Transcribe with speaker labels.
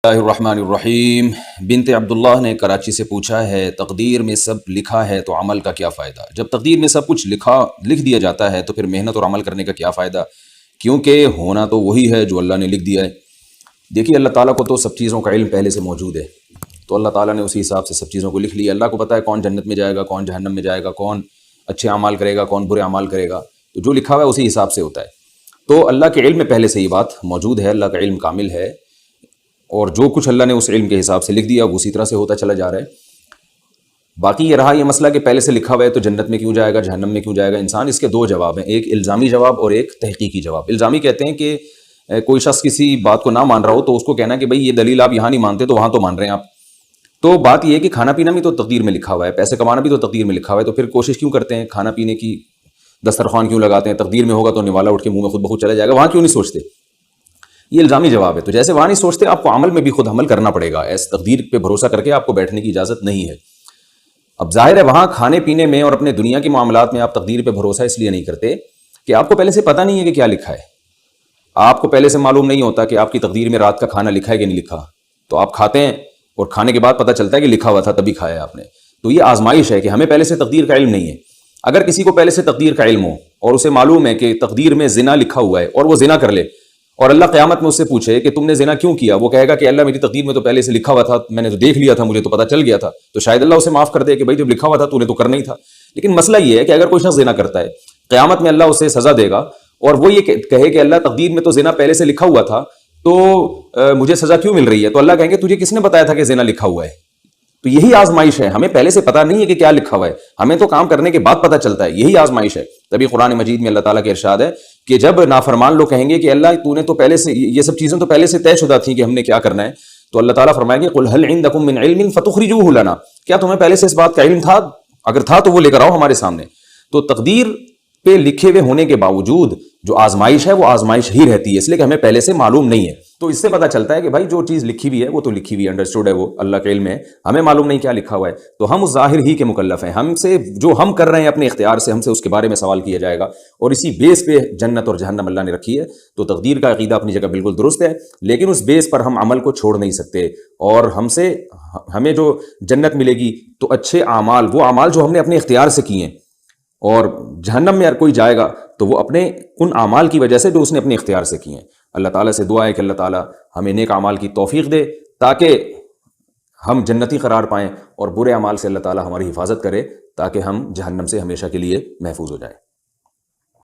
Speaker 1: اللہ الرحمن الرحیم۔ بنت عبداللہ نے کراچی سے پوچھا ہے، تقدیر میں سب لکھا ہے تو عمل کا کیا فائدہ؟ جب تقدیر میں سب کچھ لکھ دیا جاتا ہے تو پھر محنت اور عمل کرنے کا کیا فائدہ، کیونکہ ہونا تو وہی ہے جو اللہ نے لکھ دیا ہے۔ دیکھیے، اللہ تعالیٰ کو تو سب چیزوں کا علم پہلے سے موجود ہے، تو اللہ تعالیٰ نے اسی حساب سے سب چیزوں کو لکھ لیا۔ اللہ کو پتہ ہے کون جنت میں جائے گا، کون جہنم میں جائے گا، کون اچھے اعمال کرے گا، کون برے اعمال کرے گا، تو جو لکھا ہوا ہے اسی حساب سے ہوتا ہے۔ تو اللہ کے علم میں پہلے سے یہ بات موجود ہے، اللہ کا علم کامل ہے، اور جو کچھ اللہ نے اس علم کے حساب سے لکھ دیا وہ اسی طرح سے ہوتا چلا جا رہا ہے۔ باقی یہ رہا یہ مسئلہ کہ پہلے سے لکھا ہوا ہے تو جنت میں کیوں جائے گا، جہنم میں کیوں جائے گا انسان، اس کے دو جواب ہیں، ایک الزامی جواب اور ایک تحقیقی جواب۔ الزامی کہتے ہیں کہ کوئی شخص کسی بات کو نہ مان رہا ہو تو اس کو کہنا کہ بھائی یہ دلیل آپ یہاں نہیں مانتے تو وہاں تو مان رہے ہیں آپ۔ تو بات یہ ہے کہ کھانا پینا بھی تو تقدیر میں لکھا ہوا ہے، پیسے کمانا بھی تو تقدیر میں لکھا ہوا ہے، تو پھر کوشش کیوں کرتے ہیں، کھانا پینے کی دسترخوان کیوں لگاتے ہیں؟ تقدیر میں ہوگا تو نوالا اٹھ کے منہ میں خود بخود چلا جائے گا، وہاں کیوں نہیں سوچتے؟ یہ الزامی جواب ہے۔ تو جیسے وہاں نہیں سوچتے، آپ کو عمل میں بھی خود عمل کرنا پڑے گا، ایس تقدیر پہ بھروسہ کر کے آپ کو بیٹھنے کی اجازت نہیں ہے۔ اب ظاہر ہے وہاں کھانے پینے میں اور اپنے دنیا کے معاملات میں آپ تقدیر پہ بھروسہ اس لیے نہیں کرتے کہ آپ کو پہلے سے پتہ نہیں ہے کہ کیا لکھا ہے، آپ کو پہلے سے معلوم نہیں ہوتا کہ آپ کی تقدیر میں رات کا کھانا لکھا ہے کہ نہیں لکھا، تو آپ کھاتے ہیں اور کھانے کے بعد پتہ چلتا ہے کہ لکھا ہوا تھا تبھی کھایا آپ نے۔ تو یہ آزمائش ہے کہ ہمیں پہلے سے تقدیر کا علم نہیں ہے۔ اگر کسی کو پہلے سے تقدیر کا علم ہو اور اسے معلوم ہے کہ تقدیر میں زنا لکھا ہوا ہے اور وہ زنا کر لے، اور اللہ قیامت میں اس سے پوچھے کہ تم نے زنا کیوں کیا، وہ کہے گا کہ اللہ میری تقدیر میں تو پہلے سے لکھا ہوا تھا، میں نے تو دیکھ لیا تھا، مجھے تو پتہ چل گیا تھا، تو شاید اللہ اسے معاف کر دے کہ بھائی جب لکھا ہوا تھا تو نے تو کرنا ہی تھا۔ لیکن مسئلہ یہ ہے کہ اگر کوئی شخص زنا کرتا ہے، قیامت میں اللہ اسے سزا دے گا اور وہ یہ کہے کہ اللہ تقدیر میں تو زنا پہلے سے لکھا ہوا تھا تو مجھے سزا کیوں مل رہی ہے؟ تو اللہ کہیں گے تجھے کس نے بتایا تھا کہ زنا لکھا ہوا ہے؟ تو یہی آزمائش ہے، ہمیں پہلے سے پتہ نہیں ہے کہ کیا لکھا ہوا ہے، ہمیں تو کام کرنے کے بعد پتہ چلتا ہے، یہی آزمائش ہے۔ تبھی قرآن مجید میں اللہ تعالیٰ کے ارشاد ہے کہ جب نافرمان لوگ کہیں گے کہ اللہ تو نے تو پہلے سے یہ سب چیزیں تو پہلے سے طے شدہ تھیں کہ ہم نے کیا کرنا ہے، تو اللہ تعالیٰ فرمائیں گے قل هل عندکم من علم فتخرجوه لنا، کیا تمہیں پہلے سے اس بات کا علم تھا؟ اگر تھا تو وہ لے کر آؤ ہمارے سامنے۔ تو تقدیر پہ لکھے ہوئے ہونے کے باوجود جو آزمائش ہے وہ آزمائش ہی رہتی ہے، اس لیے کہ ہمیں پہلے سے معلوم نہیں ہے۔ تو اس سے پتہ چلتا ہے کہ بھائی جو چیز لکھی ہوئی ہے وہ تو لکھی ہوئی ہے، انڈرسٹوڈ ہے، وہ اللہ کے علم میں، ہمیں معلوم نہیں کیا لکھا ہوا ہے، تو ہم اس ظاہر ہی کے مکلف ہیں، ہم سے جو ہم کر رہے ہیں اپنے اختیار سے، ہم سے اس کے بارے میں سوال کیا جائے گا، اور اسی بیس پہ جنت اور جہنم اللہ نے رکھی ہے۔ تو تقدیر کا عقیدہ اپنی جگہ بالکل درست ہے، لیکن اس بیس پر ہم عمل کو چھوڑ نہیں سکتے، اور ہمیں جو جنت ملے گی تو اچھے اعمال، وہ اعمال جو ہم نے اپنے اختیار سے کیے ہیں، اور جہنم میں اگر کوئی جائے گا تو وہ اپنے ان اعمال کی وجہ سے جو اس نے اپنے اختیار سے کیے ہیں۔ اللہ تعالیٰ سے دعا ہے کہ اللہ تعالیٰ ہمیں نیک اعمال کی توفیق دے تاکہ ہم جنتی قرار پائیں، اور برے اعمال سے اللہ تعالیٰ ہماری حفاظت کرے تاکہ ہم جہنم سے ہمیشہ کے لیے محفوظ ہو جائیں۔